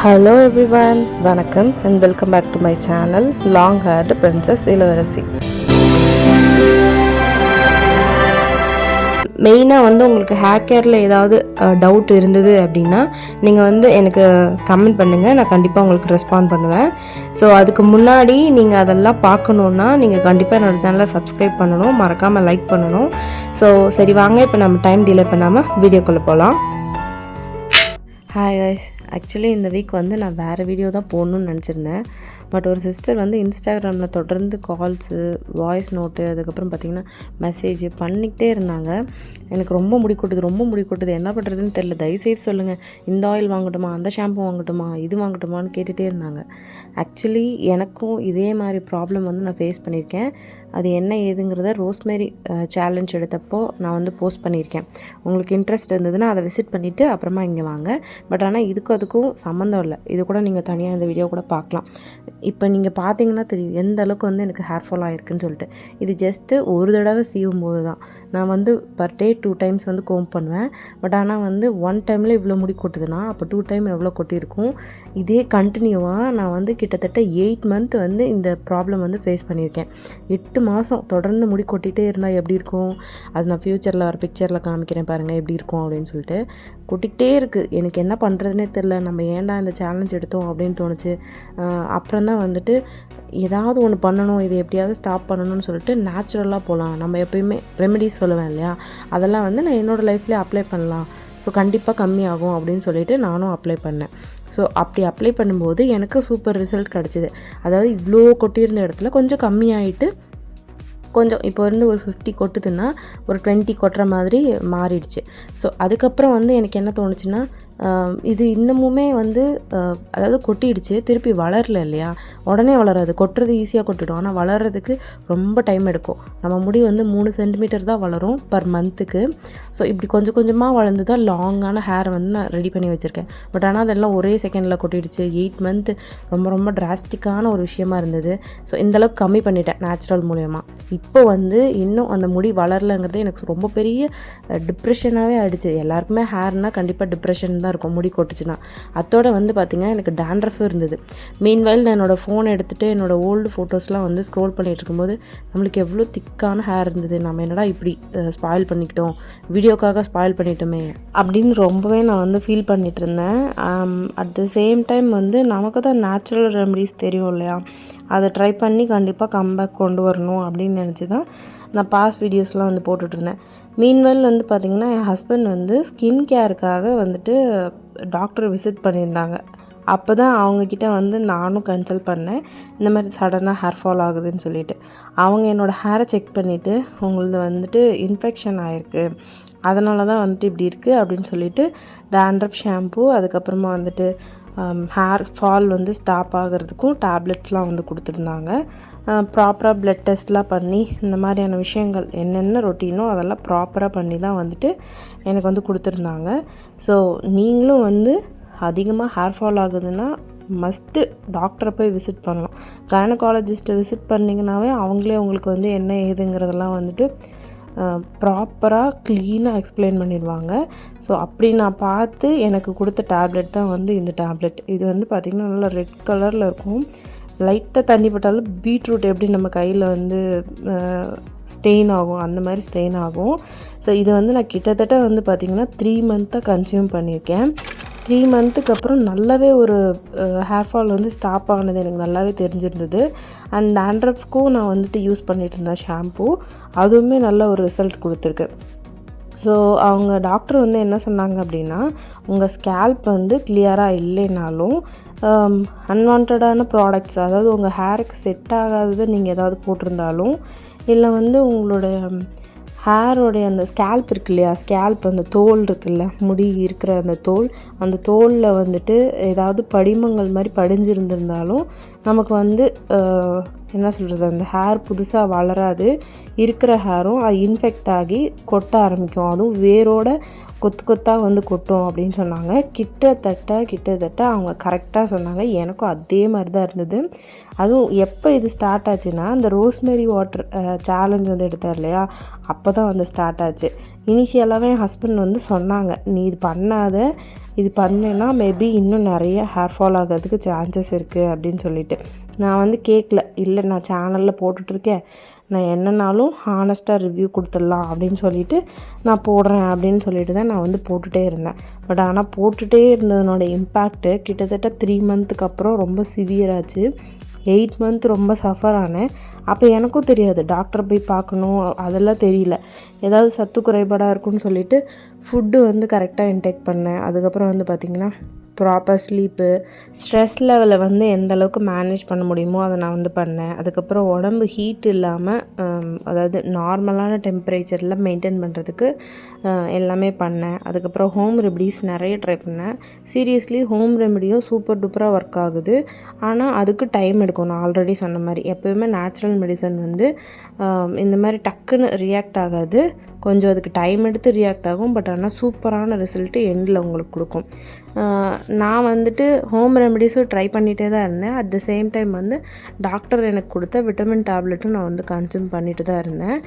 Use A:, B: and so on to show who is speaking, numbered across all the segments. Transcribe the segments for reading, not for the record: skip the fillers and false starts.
A: Hello everyone, வணக்கம் and welcome back to my channel Long Haired Princess இளவரசி. மெயினாக உங்களுக்கு ஹேர் கேரில் ஏதாவது டவுட் இருந்தது அப்படின்னா நீங்கள் எனக்கு கமெண்ட் பண்ணுங்கள், நான் கண்டிப்பாக உங்களுக்கு ரெஸ்பாண்ட் பண்ணுவேன். ஸோ அதுக்கு முன்னாடி நீங்கள் அதெல்லாம் பார்க்கணுன்னா நீங்கள் கண்டிப்பாக என்னோடய சேனலை சப்ஸ்கிரைப் பண்ணணும், மறக்காமல் லைக் பண்ணணும். ஸோ சரி வாங்க, இப்போ நம்ம டைம் டிலே பண்ணாமல் வீடியோக்குள்ளே போகலாம். ஹாய் கைஸ், ஆக்சுவலி இந்த வீக் நான் வேறு வீடியோ தான் போடணுன்னு நினச்சிருந்தேன். பட் ஒரு சிஸ்டர் இன்ஸ்டாகிராமில் தொடர்ந்து கால்ஸு, வாய்ஸ் நோட்டு, அதுக்கப்புறம் பார்த்திங்கன்னா மெசேஜ் பண்ணிக்கிட்டே இருந்தாங்க. எனக்கு ரொம்ப முடி கொட்டுது, என்ன பண்ணுறதுன்னு தெரில, தயவுசெய்து சொல்லுங்கள், இந்த ஆயில் வாங்கட்டுமா, அந்த ஷாம்பு வாங்கட்டுமா, இது வாங்கட்டுமான்னு கேட்டுகிட்டே இருந்தாங்க. ஆக்சுவலி எனக்கும் இதே மாதிரி ப்ராப்ளம் நான் ஃபேஸ் பண்ணியிருக்கேன். அது என்ன ஏதுங்கிறத ரோஸ்மேரி சேலஞ்ச் எடுத்தப்போ நான் போஸ்ட் பண்ணியிருக்கேன். உங்களுக்கு இன்ட்ரெஸ்ட் இருந்ததுன்னா அதை விசிட் பண்ணிவிட்டு அப்புறமா இங்கே வாங்க. பட் ஆனால் அதுக்கும் சம்மந்தம் இல்லை, இது கூட நீங்கள் தனியாக இந்த வீடியோ கூட பார்க்கலாம். இப்போ நீங்கள் பார்த்தீங்கன்னா தெரியும் எந்த அளவுக்கு எனக்கு ஹேர் ஃபால் ஆகிருக்குன்னு சொல்லிட்டு. இது ஜஸ்ட்டு ஒரு தடவை சீவும் போது தான். நான் பர் டே 2 டைம்ஸ் கோம் பண்ணுவேன். பட் ஆனால் 1 டைமில் இவ்வளோ முடி கொட்டுதுன்னா அப்போ 2 டைம் எவ்வளோ கொட்டியிருக்கும். இதே கண்டினியூவாக நான் கிட்டத்தட்ட 8 மந்த் இந்த ப்ராப்ளம் ஃபேஸ் பண்ணியிருக்கேன். 8 மாதம் தொடர்ந்து முடி கொட்டிகிட்டே இருந்தால் எப்படி இருக்கும், அது நான் ஃப்யூச்சரில் வர பிக்சரில் காமிக்கிறேன் பாருங்கள் எப்படி இருக்கும் அப்படின்னு சொல்லிட்டு. கொட்டிக்கிட்டே இருக்குது. எனக்கு என்ன பண்ணுறதுனே தெரில. நம்ம ஏன்டா இந்த சேலஞ்ச் எடுத்தோம் அப்படின்னு தோணுச்சு. அப்புறம் தான் ஏதாவது ஒன்று பண்ணணும், இதை எப்படியாவது ஸ்டாப் பண்ணணும்னு சொல்லிட்டு நேச்சுரலாக போகலாம். நம்ம எப்போயுமே ரெமெடிஸ் சொல்லுவேன் இல்லையா, அதெல்லாம் நான் என்னோடய லைஃப்லேயே அப்ளை பண்ணலாம். ஸோ கண்டிப்பாக கம்மியாகும் அப்படின்னு சொல்லிட்டு நானும் அப்ளை பண்ணேன். ஸோ அப்படி அப்ளை பண்ணும்போது எனக்கு சூப்பர் ரிசல்ட் கிடச்சிது. அதாவது இவ்வளோ கொட்டியிருந்த இடத்துல கொஞ்சம் கம்மியாயிட்டு, கொஞ்சம் இப்போ ஒரு 50 கொட்டுதுன்னா ஒரு 20 கொட்டுற மாதிரி மாறிடுச்சு. ஸோ அதுக்கப்புறம் எனக்கு என்ன தோணுச்சுன்னா, இது இன்னமுமே அதாவது கொட்டிடுச்சு, திருப்பி வளரல இல்லையா, உடனே வளராது. கொட்டுறது ஈஸியாக கொட்டிடும், ஆனால் வளர்கிறதுக்கு ரொம்ப டைம் எடுக்கும். நம்ம முடி 3 சென்டிமீட்டர் தான் வளரும் பர் மந்த்துக்கு. ஸோ இப்படி கொஞ்சம் கொஞ்சமாக வளர்ந்து தான் லாங்கான ஹேர் நான் ரெடி பண்ணி வச்சுருக்கேன். பட் ஆனால் அதெல்லாம் ஒரே செகண்டில் கொட்டிடுச்சு. 8 மந்த் ரொம்ப ரொம்ப டிராஸ்டிக்கான ஒரு விஷயமா இருந்தது. ஸோ இந்தளவுக்கு கம்மி பண்ணிட்டேன் நேச்சுரல் மூலயமா. இப்போ இன்னும் அந்த முடி வளரலைங்கிறது எனக்கு ரொம்ப பெரிய டிப்ரெஷனாகவே ஆகிடுச்சு. எல்லாருக்குமே ஹேர்னால் கண்டிப்பாக டிப்ரெஷன் தான் இருக்கும் முடி கொட்டுச்சுன்னா. அதோட பார்த்திங்கன்னா எனக்கு டேண்ட்ரஃப் இருந்தது. மீன்வைல் நான் என்னோடய ஃபோன் எடுத்துகிட்டு என்னோடய ஓல்டு ஃபோட்டோஸ்லாம் ஸ்க்ரோல் பண்ணிகிட்டு இருக்கும்போது நம்மளுக்கு எவ்வளோ திக்கான ஹேர் இருந்தது, நம்ம என்னடா இப்படி ஸ்பாயில் பண்ணிக்கிட்டோம், வீடியோக்காக ஸ்பாயில் பண்ணிட்டோமே அப்படின்னு ரொம்பவே நான் ஃபீல் பண்ணிகிட்டு இருந்தேன். அட் த சேம் டைம் நமக்கு தான் நேச்சுரல் ரெமடிஸ் தெரியும் இல்லையா, அதை ட்ரை பண்ணி கண்டிப்பாக கம்பேக் கொண்டு வரணும் அப்படின்னு நினச்சி தான் நான் பாஸ்ட் வீடியோஸ்லாம் போட்டுட்ருந்தேன். மீன்வெல் பார்த்திங்கன்னா என் ஹஸ்பண்ட் ஸ்கின் கேருக்காக டாக்டர் விசிட் பண்ணியிருந்தாங்க. அப்போ தான் அவங்கக்கிட்ட நானும் கன்சல்ட் பண்ணேன், இந்த மாதிரி சடனாக ஹேர் ஃபால் ஆகுதுன்னு சொல்லிட்டு. அவங்க என்னோடய ஹேரை செக் பண்ணிவிட்டு உங்களது இன்ஃபெக்ஷன் ஆகிருக்கு, அதனால தான் இப்படி இருக்குது அப்படின்னு சொல்லிட்டு டேண்ட்ரஃப் ஷாம்பு, அதுக்கப்புறமா ஹேர் ஃபால் ஸ்டாப் ஆகிறதுக்கும் டேப்லெட்ஸ்லாம் கொடுத்துருந்தாங்க. ப்ராப்பராக ப்ளட் டெஸ்ட்லாம் பண்ணி இந்த மாதிரியான விஷயங்கள் என்னென்ன ரொட்டீனோ அதெல்லாம் ப்ராப்பராக பண்ணி தான் எனக்கு கொடுத்துருந்தாங்க. ஸோ நீங்களும் அதிகமாக ஹேர் ஃபால் ஆகுதுன்னா மஸ்ட்டு டாக்டரை போய் விசிட் பண்ணலாம். கைனகாலஜிஸ்ட்டை விசிட் பண்ணிங்கனாவே அவங்களே உங்களுக்கு என்ன ஏதுங்கிறதெல்லாம் ப்ராப்பராக க்ளீனாக எக்ஸ்பிளைன் பண்ணிடுவாங்க. ஸோ அப்படி நான் பார்த்து எனக்கு கொடுத்த டேப்லெட் தான் இந்த டேப்லெட். இது பார்த்திங்கன்னா நல்லா ரெட் கலரில் இருக்கும். லைட்டாக தண்ணி பட்டாலும் பீட்ரூட் எப்படி நம்ம கையில் ஸ்டெயின் ஆகும், அந்த மாதிரி ஸ்டெயின் ஆகும். ஸோ இது நான் கிட்டத்தட்ட பார்த்திங்கன்னா 3 மந்த்தாக கன்சியூம் பண்ணியிருக்கேன். 3 மந்த்துக்கு அப்புறம் நல்லாவே ஒரு ஹேர் ஃபால் ஸ்டாப் ஆனது எனக்கு நல்லாவே தெரிஞ்சிருந்தது. அண்ட் டேண்ட்ரஃப்க்கும் நான் யூஸ் பண்ணிகிட்டு இருந்தேன் ஷாம்பூ, அதுவுமே நல்ல ஒரு ரிசல்ட் கொடுத்துருக்கு. ஸோ அவங்க டாக்டர் என்ன சொன்னாங்க அப்படின்னா, உங்கள் ஸ்கேல்ப் கிளியராக இல்லைனாலும் அன்வான்டான ப்ராடக்ட்ஸ், அதாவது உங்கள் ஹேருக்கு செட் ஆகாதது நீங்கள் ஏதாவது போட்டிருந்தாலும், இல்லை உங்களோட ஹேரோடைய அந்த ஸ்கேல்ப் இருக்கு இல்லையா, ஸ்கேல்ப் அந்த தோல் இருக்குல்ல, முடி இருக்கிற அந்த தோலில் ஏதாவது படிமங்கள் மாதிரி படிஞ்சிருந்திருந்தாலும் நமக்கு என்ன சொல்கிறது, அந்த ஹேர் புதுசாக வளராது. இருக்கிற ஹேரும் அது இன்ஃபெக்ட் ஆகி கொட்ட ஆரம்பிக்கும். அதுவும் வேரோட கொத்து கொத்தாக கொட்டும் அப்படின்னு சொன்னாங்க. கிட்டத்தட்ட அவங்க கரெக்டாக சொன்னாங்க. எனக்கும் அதே மாதிரி தான் இருந்தது. அதுவும் எப்போ இது ஸ்டார்ட் ஆச்சுன்னா, அந்த ரோஸ்மேரி வாட்டர் சேலஞ்ச் எடுத்தார் இல்லையா, அப்போ தான் வந்து ஸ்டார்ட் ஆச்சு. இனிஷியலாகவே என் ஹஸ்பண்ட் வந்து சொன்னாங்க, நீ இது பண்ணாத, இது பண்ணேன்னா மேபி இன்னும் நிறைய ஹேர் ஃபால் ஆகிறதுக்கு சான்சஸ் இருக்குது அப்படின்னு சொல்லிட்டு. நான் வந்து கேட்கல, இல்லை நான் சேனலில் போட்டுட்ருக்கேன், நான் என்னன்னாலும் ஹானஸ்ட்டாக ரிவ்யூ கொடுத்துடலாம் அப்படின்னு சொல்லிட்டு நான் போடுறேன் அப்படின்னு சொல்லிட்டு தான் நான் வந்து போட்டுகிட்டே இருந்தேன். பட் ஆனால் போட்டுகிட்டே இருந்ததுனோட இம்பேக்ட்டு கிட்டத்தட்ட 3 மந்த்துக்கு அப்புறம் ரொம்ப சிவியராச்சு. 8 மந்த் ரொம்ப சஃபர் ஆனேன். அப்போ எனக்கும் தெரியாது, டாக்டரை போய் பார்க்கணும் அதெல்லாம் தெரியல. ஏதாவது சத்து குறைபாடாக இருக்குன்னு சொல்லிட்டு ஃபுட்டு வந்து கரெக்டாக இன்டேக் பண்ணேன். அதுக்கப்புறம் வந்து பார்த்திங்கன்னா ப்ராப்பர் ஸ்லீப்பு, ஸ்ட்ரெஸ் லெவலை வந்து எந்த அளவுக்கு மேனேஜ் பண்ண முடியுமோ அதை நான் வந்து பண்ணேன். அதுக்கப்புறம் உடம்பு ஹீட் இல்லாமல் அதாவது நார்மலான டெம்பரேச்சரில் மெயின்டைன் பண்ணுறதுக்கு எல்லாமே பண்ணேன். அதுக்கப்புறம் ஹோம் ரெமடிஸ் நிறைய ட்ரை பண்ணேன். சீரியஸ்லி ஹோம் ரெமடியும் சூப்பர் டூப்பராக ஒர்க் ஆகுது. ஆனால் அதுக்கு டைம் எடுக்கும். நான் ஆல்ரெடி சொன்ன மாதிரி எப்போயுமே நேச்சுரல் மெடிசன் வந்து இந்த மாதிரி டக்குன்னு ரியாக்ட் ஆகாது, கொஞ்சம் அதுக்கு டைம் எடுத்து ரியாக்ட் ஆகும். பட் ஆனால் சூப்பரான ரிசல்ட்டு எண்டில் உங்களுக்கு கொடுக்கும். நான் வந்துட்டு ஹோம் ரெமடிஸும் ட்ரை பண்ணிகிட்டே தான் இருந்தேன். அட் த சேம் டைம் வந்து டாக்டர் எனக்கு கொடுத்த விட்டமின் டேப்லெட்டும் நான் வந்து கன்சியூம் பண்ணிட்டு தான் இருந்தேன்.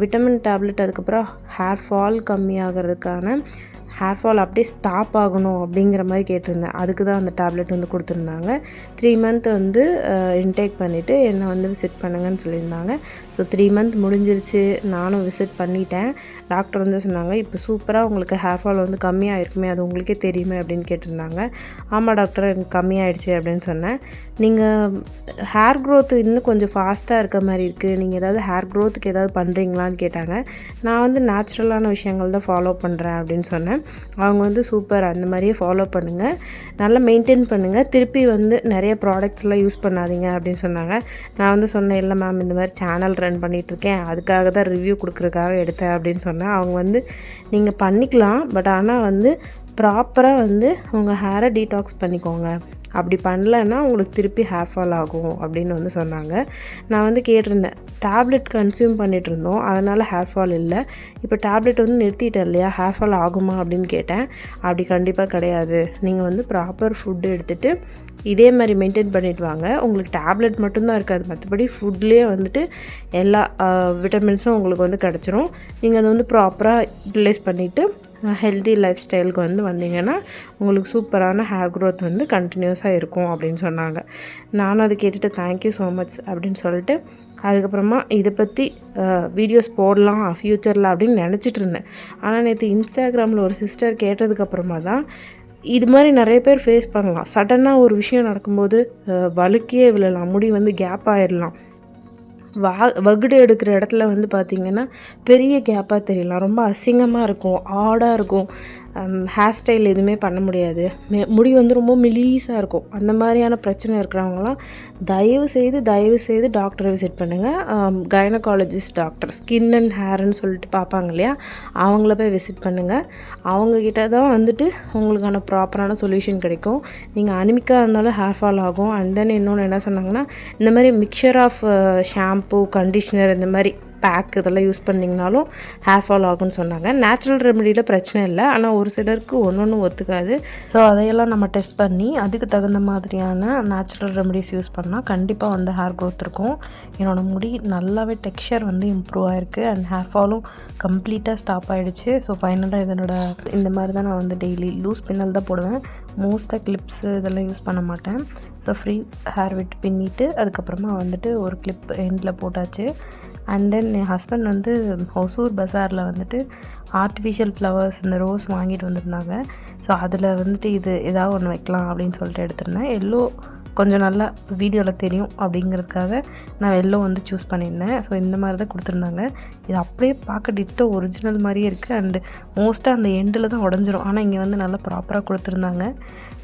A: விட்டமின் டேப்லெட் அதுக்கப்புறம் ஹேர் ஃபால் கம்மியாகிறதுக்கான ஹேர் ஃபால் அப்படியே ஸ்டாப் ஆகணும் அப்படிங்கிற மாதிரி கேட்டிருந்தேன். அதுக்கு தான் அந்த டேப்லெட் வந்து கொடுத்துருந்தாங்க. 3 மந்த் வந்து இன்டேக் பண்ணிவிட்டு என்னை வந்து விசிட் பண்ணுங்கன்னு சொல்லியிருந்தாங்க. ஸோ 3 மந்த் முடிஞ்சிருச்சு, நானும் விசிட் பண்ணிட்டேன். டாக்டர் வந்து சொன்னாங்க, இப்போ சூப்பராக உங்களுக்கு ஹேர் ஃபால் வந்து கம்மியாகிருக்குமே, அது உங்களுக்கே தெரியுமே அப்படின்னு கேட்டிருந்தாங்க. ஆமாம் டாக்டர், எனக்கு கம்மியாயிடுச்சு அப்படின்னு சொன்னேன். நீங்கள் ஹேர் க்ரோத் இன்னும் கொஞ்சம் ஃபாஸ்ட்டாக இருக்க மாதிரி இருக்குது, நீங்கள் ஏதாவது ஹேர் க்ரோத்துக்கு ஏதாவது பண்ணுறீங்களான்னு கேட்டாங்க. நான் வந்து நேச்சுரலான விஷயங்கள் தான் ஃபாலோ பண்ணுறேன் அப்படின்னு சொன்னேன். அவங்க வந்து சூப்பர், அந்த மாதிரியே ஃபாலோ பண்ணுங்கள், நல்லா மெயின்டைன் பண்ணுங்கள், திருப்பி வந்து நிறைய ப்ராடக்ட்ஸ்லாம் யூஸ் பண்ணாதீங்க அப்படின்னு சொன்னாங்க. நான் வந்து சொன்னேன், இல்லை மேம் இந்த மாதிரி சேனல் ரன் பண்ணிகிட்ருக்கேன், அதுக்காக தான் ரிவ்யூ கொடுக்குறதுக்காக எடுத்தேன் அப்படின்னு சொன்னேன். அவங்க வந்து நீங்கள் பண்ணிக்கலாம், பட் ஆனால் வந்து ப்ராப்பராக வந்து உங்கள் ஹேரை டீடாக்ஸ் பண்ணிக்கோங்க, அப்படி பண்ணலன்னா உங்களுக்கு திருப்பி ஹேர் ஃபால் ஆகும் அப்படின்னு வந்து சொன்னாங்க. நான் வந்து கேட்டிருந்தேன், டேப்லெட் கன்சியூம் பண்ணிகிட்டு இருந்தோம், அதனால் ஹேர் ஃபால் இல்லை, இப்போ டேப்லெட் வந்து நிறுத்திட்டேன் இல்லையா, ஹேர் ஃபால் ஆகுமா அப்படின்னு கேட்டேன். அப்படி கண்டிப்பாக கிடையாது, நீங்கள் வந்து ப்ராப்பர் ஃபுட்டு எடுத்துகிட்டு இதே மாதிரி மெயின்டைன் பண்ணிட்டு வாங்க, உங்களுக்கு டேப்லெட் மட்டும்தான் இருக்காது, மற்றபடி ஃபுட்லேயே வந்துட்டு எல்லா விட்டமின்ஸும் உங்களுக்கு வந்து கிடச்சிரும். நீங்கள் அதை வந்து ப்ராப்பராக யூட்டிலைஸ் பண்ணிவிட்டு ஹெல்தி லைஃப் ஸ்டைலுக்கு வந்து வந்தீங்கன்னா உங்களுக்கு சூப்பரான ஹேர் க்ரோத் வந்து கண்டினியூஸாக இருக்கும் அப்படின்னு சொன்னாங்க. நானும் அதை கேட்டுட்டு தேங்க்யூ ஸோ மச் அப்படின்னு சொல்லிட்டு அதுக்கப்புறமா இதை பற்றி வீடியோஸ் போடலாம் ஃப்யூச்சரில் அப்படின்னு நினச்சிட்டு இருந்தேன். ஆனால் நேற்று இன்ஸ்டாகிராமில் ஒரு சிஸ்டர் கேட்டதுக்கப்புறமா தான் இது மாதிரி நிறைய பேர் ஃபேஸ் பண்ணலாம். சடனாக ஒரு விஷயம் நடக்கும்போது வழுக்கியே விழலாம், முடி வந்து கேப் ஆகிடலாம், வகுடு எடுக்கிற இடத்துல வந்து பார்த்திங்கன்னா பெரிய கேப்பாக தெரியலாம், ரொம்ப அசிங்கமாக இருக்கும், ஆடாக இருக்கும், ஹேர் ஸ்டைல் எதுவுமே பண்ண முடியாது, முடி வந்து ரொம்ப மெலீஸாக இருக்கும். அந்த மாதிரியான பிரச்சனை இருக்கிறவங்களாம் தயவு செய்து டாக்டரை விசிட் பண்ணுங்கள். கைனகாலஜிஸ்ட் டாக்டர், ஸ்கின் அண்ட் ஹேர்னு சொல்லிட்டு பார்ப்பாங்க இல்லையா, அவங்கள போய் விசிட் பண்ணுங்கள். அவங்கக்கிட்ட தான் வந்துட்டு உங்களுக்கான ப்ராப்பரான சொல்யூஷன் கிடைக்கும். நீங்கள் அனிமிக்காக இருந்தாலும் ஹேர் ஃபால் ஆகும். அண்ட் தென் இன்னொன்று என்ன சொன்னாங்கன்னா, இந்த மாதிரி மிக்சர் ஆஃப் ஷாம்பு, கண்டிஷ்னர், இந்த மாதிரி பேக் இதெல்லாம் யூஸ் பண்ணிங்கனாலும் ஹேர் ஃபால் ஆகும்னு சொன்னாங்க. நேச்சுரல் ரெமடியில் பிரச்சனை இல்லை, ஆனால் ஒரு சிலருக்கு ஒன்று ஒத்துக்காது. ஸோ அதையெல்லாம் நம்ம டெஸ்ட் பண்ணி அதுக்கு தகுந்த மாதிரியான நேச்சுரல் ரெமடிஸ் யூஸ் பண்ணால் கண்டிப்பாக வந்து ஹேர் க்ரோத் இருக்கும். என்னோடய முடி நல்லாவே டெக்ஸ்சர் வந்து இம்ப்ரூவ் ஆகிருக்கு அண்ட் ஹேர் ஃபாலும் கம்ப்ளீட்டாக ஸ்டாப் ஆகிடுச்சு. ஸோ ஃபைனலாக இந்த மாதிரி தான் நான் வந்து டெய்லி லூஸ் பின்னல் தான் போடுவேன். மோஸ்ட்டாக கிளிப்ஸு இதெல்லாம் யூஸ் பண்ண மாட்டேன். ஸோ ஃப்ரீ ஹேர் விட்டு பின்னிட்டு அதுக்கப்புறமா வந்துட்டு ஒரு கிளிப் எண்டில் போட்டாச்சு. அண்ட் தென் என் ஹஸ்பண்ட் வந்து ஹொசூர் பஸாரில் வந்துட்டு ஆர்டிஃபிஷியல் ஃப்ளவர்ஸ் இந்த ரோஸ் வாங்கிட்டு வந்திருந்தாங்க. ஸோ அதில் வந்துட்டு இது ஏதாவது ஒன்று வைக்கலாம் அப்படின்னு சொல்லிட்டு எடுத்திருந்தேன். எல்லோ கொஞ்சம் நல்லா வீடியோவில் தெரியும் அப்படிங்கிறதுக்காக நான் எல்லோ வந்து சூஸ் பண்ணியிருந்தேன். ஸோ இந்த மாதிரி தான் கொடுத்துருந்தாங்க. இது அப்படியே பார்க்க டிட்டோ ஒரிஜினல் மாதிரியே இருக்குது. அண்டு மோஸ்ட்டாக அந்த எண்டில் தான் உடஞ்சிரும், ஆனால் இங்கே வந்து நல்லா ப்ராப்பராக கொடுத்துருந்தாங்க.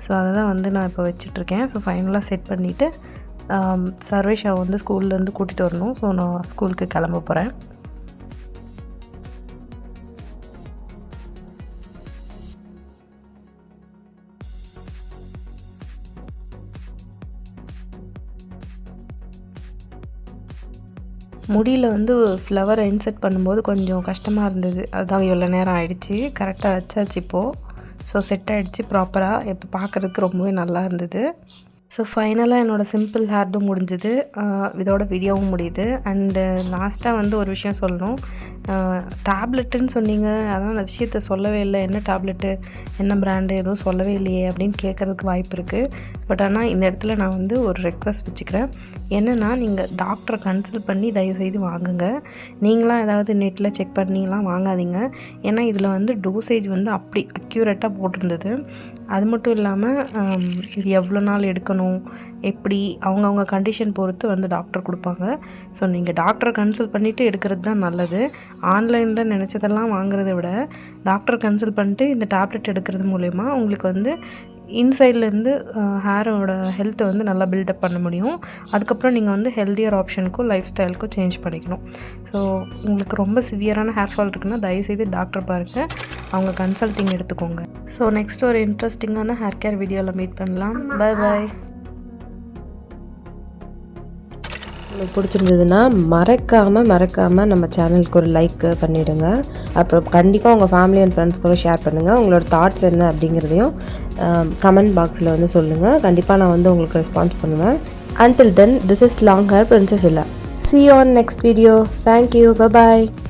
A: ஸோ அதை தான் வந்து நான் இப்போ வச்சிட்ருக்கேன். ஸோ ஃபைனலாக செட் பண்ணிவிட்டு சர்வேஷாவை வந்து ஸ்கூல்லேருந்து கூட்டிகிட்டு வரணும். ஸோ நான் ஸ்கூலுக்கு கிளம்ப போகிறேன். முடியில் வந்து ஃப்ளவரை இன்செர்ட் பண்ணும்போது கொஞ்சம் கஷ்டமாக இருந்தது. அதுதான் இவ்வளோ நேரம் ஆகிடுச்சி. கரெக்டாக வச்சாச்சு இப்போது. ஸோ செட் ஆகிடுச்சு ப்ராப்பராக. இப்போ பார்க்குறதுக்கு ரொம்பவே நல்லா இருந்தது. ஸோ ஃபைனலாக என்னோடய சிம்பிள் ஹேர்டும் முடிஞ்சுது. இதோட வீடியோவும் முடியுது. அண்டு லாஸ்ட்டாக வந்து ஒரு விஷயம் சொல்லணும். டேப்லெட்டுன்னு சொன்னீங்க, அதான் அந்த விஷயத்த சொல்லவே இல்லை. என்ன டேப்லெட்டு, என்ன பிராண்டு, எதுவும் சொல்லவே இல்லையே அப்படின்னு கேட்குறதுக்கு வாய்ப்பு இருக்குது. பட் ஆனால் இந்த இடத்துல நான் வந்து ஒரு ரெக்வஸ்ட் வச்சுக்கிறேன். என்னென்னா, நீங்கள் டாக்டரை கன்சல்ட் பண்ணி தயவுசெய்து வாங்குங்க. நீங்களாம் ஏதாவது நெட்டில் செக் பண்ணிலாம் வாங்காதீங்க. ஏன்னா இதில் வந்து டோசேஜ் வந்து அப்படி அக்யூரேட்டாக போட்டிருந்தது. அது மட்டும் இல்லாமல் இது எவ்வளோ நாள் எடுக்கணும், எப்படி அவங்கவுங்க கண்டிஷன் பொறுத்து வந்து டாக்டர் கொடுப்பாங்க. ஸோ நீங்கள் டாக்டரை கன்சல்ட் பண்ணிவிட்டு எடுக்கிறது தான் நல்லது. ஆன்லைனில் நினச்சதெல்லாம் வாங்குறத விட டாக்டரை கன்சல்ட் பண்ணிட்டு இந்த டேப்லெட் எடுக்கிறது மூலயமா உங்களுக்கு வந்து இன்சைட்லேருந்து ஹேரோட ஹெல்த்தை வந்து நல்லா பில்டப் பண்ண முடியும். அதுக்கப்புறம் நீங்கள் வந்து ஹெல்த்தியர் ஆப்ஷனுக்கும் லைஃப் ஸ்டைலுக்கும் சேஞ்ச் பண்ணிக்கணும். ஸோ உங்களுக்கு ரொம்ப சிவியரான ஹேர் ஃபால் இருக்குன்னா தயவுசெய்து டாக்டர் பாருங்கள், அவங்க கன்சல்ட்டிங் எடுத்துக்கோங்க. ஸோ நெக்ஸ்ட் ஒரு இன்ட்ரெஸ்டிங்கான ஹேர் கேர் வீடியோவில் மீட் பண்ணலாம். Bye bye. உங்களுக்கு பிடிச்சிருந்ததுன்னா மறக்காமல் நம்ம சேனலுக்கு ஒரு லைக் பண்ணிவிடுங்க. அப்புறம் கண்டிப்பாக உங்கள் ஃபேமிலி அண்ட் ஃப்ரெண்ட்ஸ்க்கு ஷேர் பண்ணுங்கள். உங்களோட தாட்ஸ் என்ன அப்படிங்கிறதையும் கமெண்ட் பாக்ஸில் வந்து சொல்லுங்கள். கண்டிப்பாக நான் வந்து உங்களுக்கு ரெஸ்பான்ஸ் பண்ணுவேன். Until then, this is long hair princess Illa. See you on next video. Thank you. Bye bye.